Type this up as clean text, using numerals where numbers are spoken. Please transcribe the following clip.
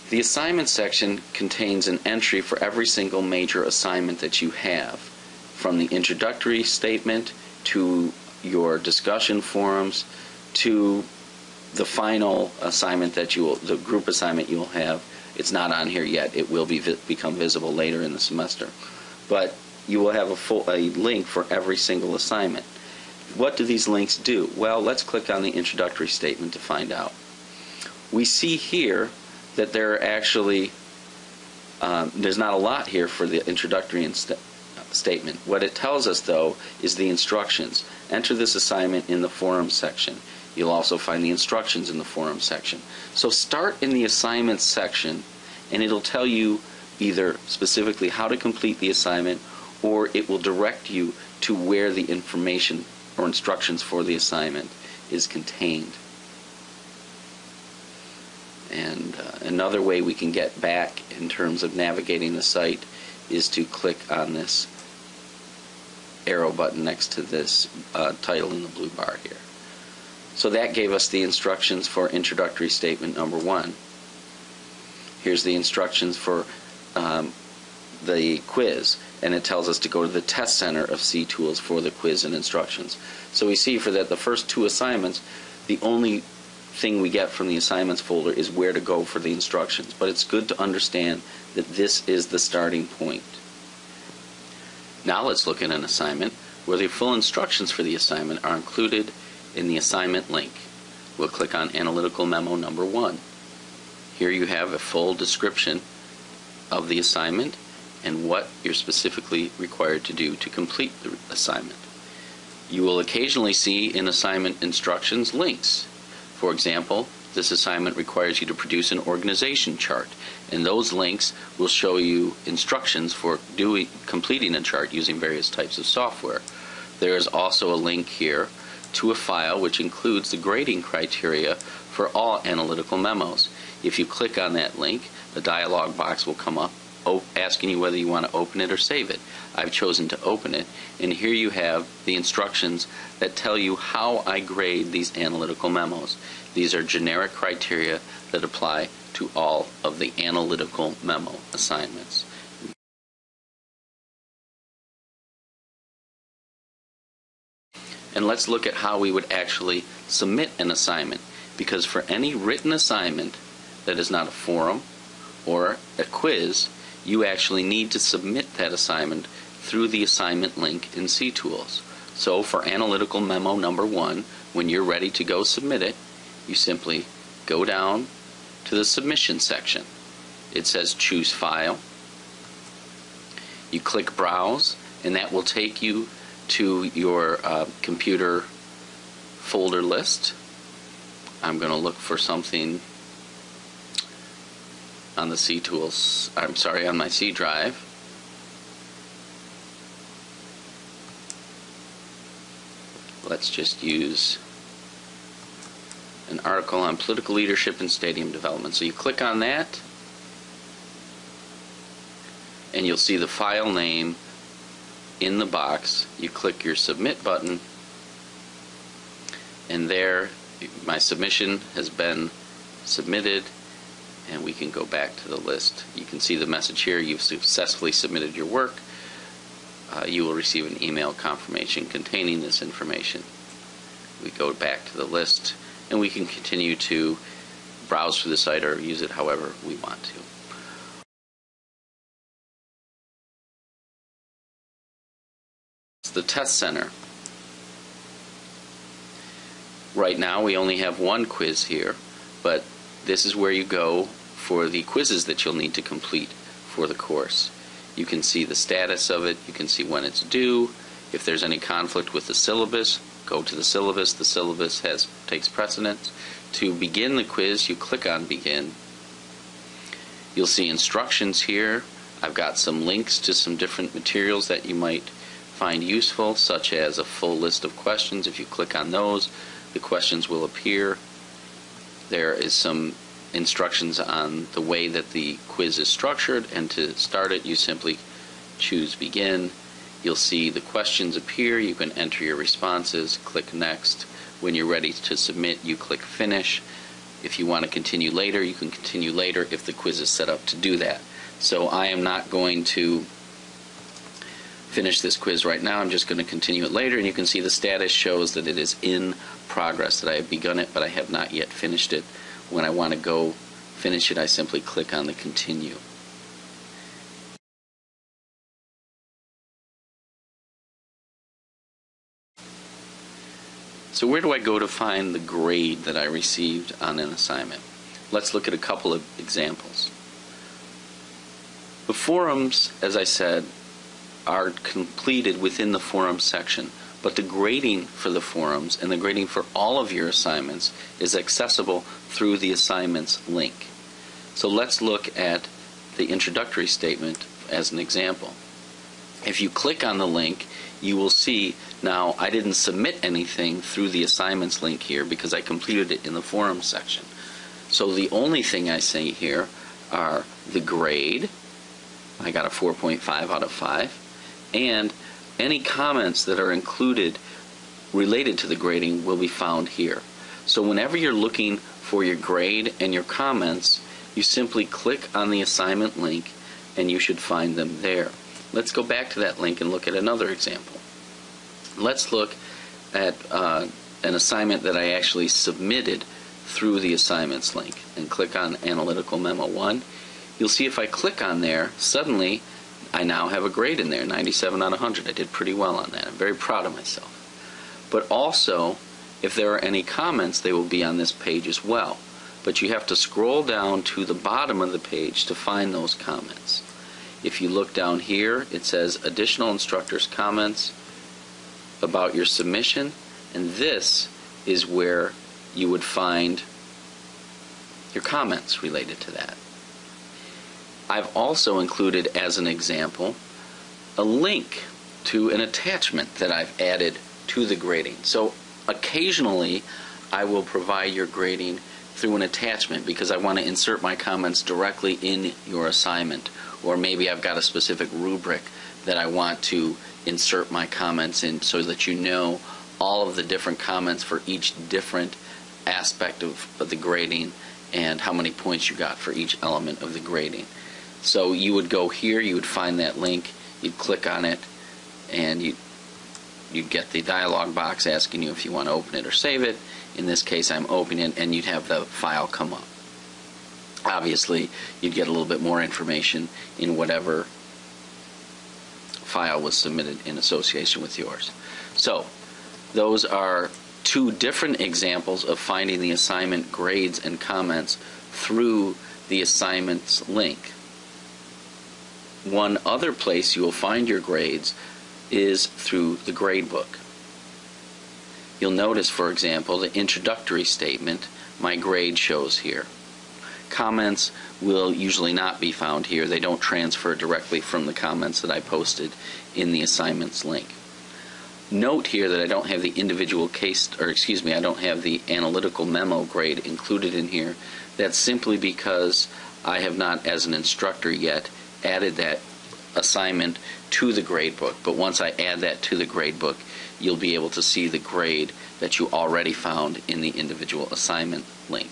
The assignment section contains an entry for every single major assignment that you have, from the introductory statement to your discussion forums to the final assignment that the group assignment you'll have. It's not on here yet. It will become visible later in the semester. But you will have a link for every single assignment. What do these links do? Well, let's click on the introductory statement to find out. We see here that there are actually, there's not a lot here for the introductory statement. What it tells us, though, is the instructions. Enter this assignment in the forum section. You'll also find the instructions in the forum section. So start in the assignments section, and it'll tell you either specifically how to complete the assignment, or it will direct you to where the information or instructions for the assignment is contained. And another way we can get back in terms of navigating the site is to click on this arrow button next to this title in the blue bar here. So that gave us the instructions for introductory statement number 1. Here's the instructions for the quiz, and it tells us to go to the test center of C-Tools for the quiz and instructions. So we see for that the first 2 assignments, the only thing we get from the assignments folder is where to go for the instructions, but it's good to understand that this is the starting point. Now let's look at an assignment where the full instructions for the assignment are included in the assignment link. We'll click on Analytical Memo number 1. Here you have a full description of the assignment and what you're specifically required to do to complete the assignment. You will occasionally see in assignment instructions links. For example, this assignment requires you to produce an organization chart, and those links will show you instructions for completing a chart using various types of software. There is also a link here to a file which includes the grading criteria for all analytical memos. If you click on that link, the dialog box will come up asking you whether you want to open it or save it. I've chosen to open it, and here you have the instructions that tell you how I grade these analytical memos. These are generic criteria that apply to all of the analytical memo assignments. And let's look at how we would actually submit an assignment, because for any written assignment that is not a forum or a quiz, you actually need to submit that assignment through the assignment link in C-Tools. So for Analytical Memo number 1, when you're ready to go submit it, you simply go down to the submission section. It says choose file. You click browse, and that will take you to your computer folder list. I'm going to look for something on the C-Tools, on my C drive. Let's just use an article on political leadership and stadium development. So you click on that, and you'll see the file name in the box. You click your submit button, and there my submission has been submitted, and we can go back to the list. You can see the message here: you've successfully submitted your work. You will receive an email confirmation containing this information. We go back to the list, and we can continue to browse through the site or use it however we want to. It's the test center. Right now we only have one quiz here, but this is where you go for the quizzes that you'll need to complete for the course. You can see the status of it, you can see when it's due. If there's any conflict with the syllabus, go to the syllabus. The syllabus takes precedence. To begin the quiz, you click on Begin. You'll see instructions here. I've got some links to some different materials that you might find useful, such as a full list of questions. If you click on those, the questions will appear. There is some instructions on the way that the quiz is structured, and to start it you simply choose Begin. You'll see the questions appear. You can enter your responses, click Next. When you're ready to submit, you click Finish. If you want to continue later, you can continue later if the quiz is set up to do that. So I am not going to finish this quiz right now. I'm just going to continue it later, and you can see the status shows that it is in progress, that I have begun it, but I have not yet finished it. When I want to go finish it, I simply click on the continue. So where do I go to find the grade that I received on an assignment? Let's look at a couple of examples. The forums, as I said, are completed within the forum section, but the grading for the forums and the grading for all of your assignments is accessible through the assignments link. So let's look at the introductory statement as an example. If you click on the link, you will see now I didn't submit anything through the assignments link here because I completed it in the forum section. So the only thing I see here are the grade. I got a 4.5 out of 5, and any comments that are included related to the grading will be found here. So whenever you're looking for your grade and your comments, you simply click on the assignment link and you should find them there. Let's go back to that link and look at another example. Let's look at an assignment that I actually submitted through the assignments link and click on Analytical Memo 1. You'll see if I click on there, suddenly I now have a grade in there, 97 out of 100. I did pretty well on that. I'm very proud of myself. But also, if there are any comments, they will be on this page as well. But you have to scroll down to the bottom of the page to find those comments. If you look down here, it says Additional Instructors' Comments about your submission, and this is where you would find your comments related to that. I've also included as an example a link to an attachment that I've added to the grading. So occasionally I will provide your grading through an attachment because I want to insert my comments directly in your assignment, or maybe I've got a specific rubric that I want to insert my comments in so that you know all of the different comments for each different aspect of the grading and how many points you got for each element of the grading. So you would go here, you would find that link, you'd click on it, and you'd get the dialog box asking you if you want to open it or save it. In this case, I'm opening it, and you'd have the file come up. Obviously, you'd get a little bit more information in whatever file was submitted in association with yours. So those are two different examples of finding the assignment grades and comments through the assignments link. One other place you will find your grades is through the gradebook. You'll notice, for example, the introductory statement, my grade shows here. Comments will usually not be found here. They don't transfer directly from the comments that I posted in the assignments link. Note here that I don't have the individual case, or excuse me, I don't have the analytical memo grade included in here. That's simply because I have not, as an instructor yet, added that assignment to the gradebook. But once I add that to the gradebook, you'll be able to see the grade that you already found in the individual assignment link.